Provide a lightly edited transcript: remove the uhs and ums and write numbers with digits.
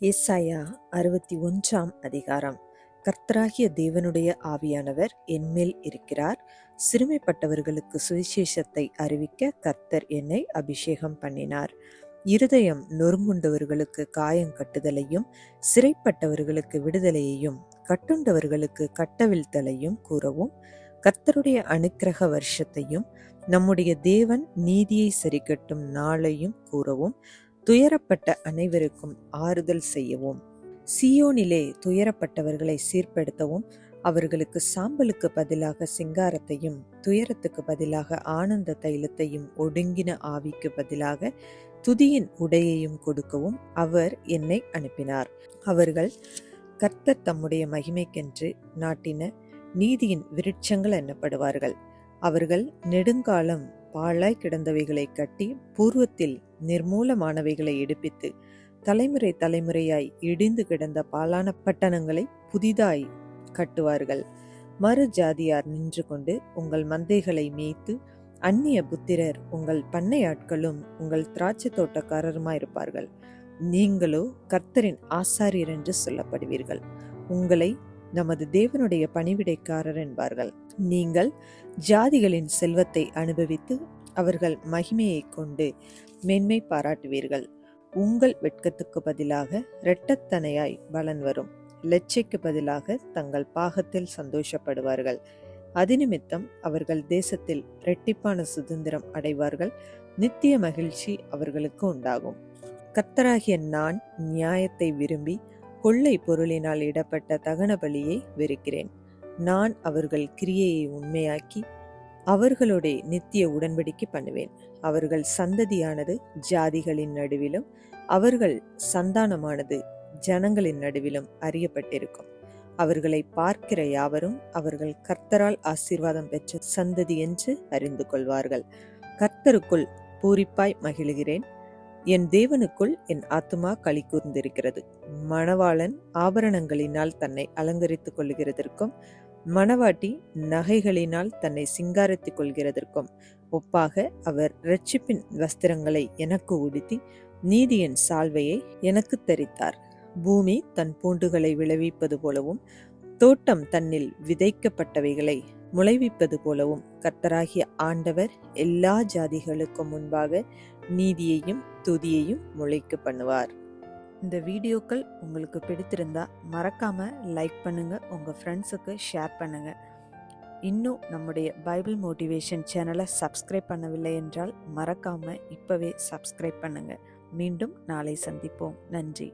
ஏசாயா 61 அதிகாரம். கர்த்தராகிய தேவனுடைய ஆவியானவர் என்மேல் இருக்கிறார். சிறுமைப்பட்டவர்களுக்கு சுவிசேஷத்தை அறிவிக்க கர்த்தர் என்னை அபிஷேகம் பண்ணினார். இருதயம் நொறுங்குண்டவர்களுக்கு காயம் கட்டுதலையும், சிறைப்பட்டவர்களுக்கு விடுதலையையும், கட்டுண்டவர்களுக்கு கட்டவிழ்த்தலையும் கூறவும், கர்த்தருடைய அனுக்கிரக வருஷத்தையும், நம்முடைய தேவன் நீதியை சரிக்கட்டும் நாளையும் கூறவும், துயரப்பட்ட அனைவருக்கும் ஆறுதல் செய்யவும், சீயோனிலே துயரப்பட்டவர்களை சீர்படுத்தவும், அவர்களுக்கு சாம்பலுக்கு பதிலாக சிங்காரத்தையும், துயரத்துக்கு பதிலாக ஆனந்த தைலத்தையும், ஒடுங்கின ஆவிக்கு பதிலாக துதியின் உடையையும் கொடுக்கவும் அவர் என்னை அனுப்பினார். அவர்கள் கர்த்தர் தம்முடைய மகிமைக்கென்று நாட்டின நீதியின் விருட்சங்கள் எனப்படுவார்கள். அவர்கள் நெடுங்காலம் பாழாய் கிடந்தவைகளை கட்டி, பூர்வத்தில் நிர்மூலமானவைகளை எடுப்பித்து, தலைமுறை தலைமுறையாய் இடிந்து கிடந்த பாலான பட்டணங்களை புதிதாய் கட்டுவார்கள். மறு ஜாதியார் நின்று கொண்டு உங்கள் மந்தைகளை மேய்த்து, அந்நிய புத்திரர் உங்கள் பண்ணையாட்களும் உங்கள் திராட்சை தோட்டக்காரருமாயிருப்பார்கள். நீங்களோ கர்த்தரின் ஆசாரியர் என்று சொல்லப்படுவீர்கள். உங்களை நமது தேவனுடைய பணிவிடைக்காரர் என்பார்கள். நீங்கள் ஜாதிகளின் செல்வத்தை அனுபவித்து அவர்கள் மகிமையை கொண்டு மேன்மை பாராட்டுவீர்கள். உங்கள் வெட்கத்துக்கு பதிலாக இரட்டத்தனையாய் பலன் வரும். லட்சைக்கு பதிலாக தங்கள் பாகத்தில் சந்தோஷப்படுவார்கள். அதிநிமித்தம் அவர்கள் தேசத்தில் இரட்டிப்பான சுதந்திரம் அடைவார்கள். நித்திய மகிழ்ச்சி அவர்களுக்கு உண்டாகும். கர்த்தராகிய நான் நியாயத்தை விரும்பி கொள்ளை பொருளினால் இடப்பட்ட தகன பலியை வெறுக்கிறேன். நான் அவர்கள் கிரியையை உண்மையாக்கி அவர்களுடைய நித்திய உடன்படிக்கை பண்ணுவேன். அவர்கள் சந்ததியானது ஜாதிகளின் நடுவிலும் அவர்கள் சந்தானமானது ஜனங்களின் நடுவிலும் அறியப்பட்டிருக்கும். அவர்களை பார்க்கிற யாவரும் அவர்கள் கர்த்தரால் ஆசீர்வாதம் பெற்ற சந்ததி என்று அறிந்து கொள்வார்கள். கர்த்தருக்குள் பூரிப்பாய் மகிழுகிறேன். என் தேவனுக்குள் என் ஆத்துமா களி கூர்ந்திருக்கிறது. மணவாளன் ஆபரணங்களினால் தன்னை அலங்கரித்துக் கொள்கிறதற்கும், மணவாட்டி நகைகளினால் தன்னை சிங்காரித்துக் கொள்கிறதற்கும் ஒப்பாக அவர் இரட்சிப்பின் வஸ்திரங்களை எனக்கு உடுத்தி, நீதியின் சால்வையை எனக்கு தரித்தார். பூமி தன் பூண்டுகளை விளைவிப்பது போலவும், தோட்டம் தன்னில் விதைக்கப்பட்டவைகளை முளைவிப்பது போலவும், கர்த்தராகிய ஆண்டவர் எல்லா ஜாதிகளுக்கும் முன்பாக நீதியையும் துதியையும் முளைக்க பண்ணுவார். இந்த வீடியோக்கள் உங்களுக்கு பிடித்திருந்தா மறக்காம லைக் பண்ணுங்க, உங்க ஃப்ரெண்ட்ஸுக்கு ஷேர் பண்ணுங்க. இன்னும் நம்முடைய பைபிள் மோட்டிவேஷன் சேனலை சப்ஸ்கிரைப் பண்ணவில்லை என்றால் மறக்காம இப்பவே சப்ஸ்கிரைப் பண்ணுங்க. மீண்டும் நாளை சந்திப்போம். நன்றி.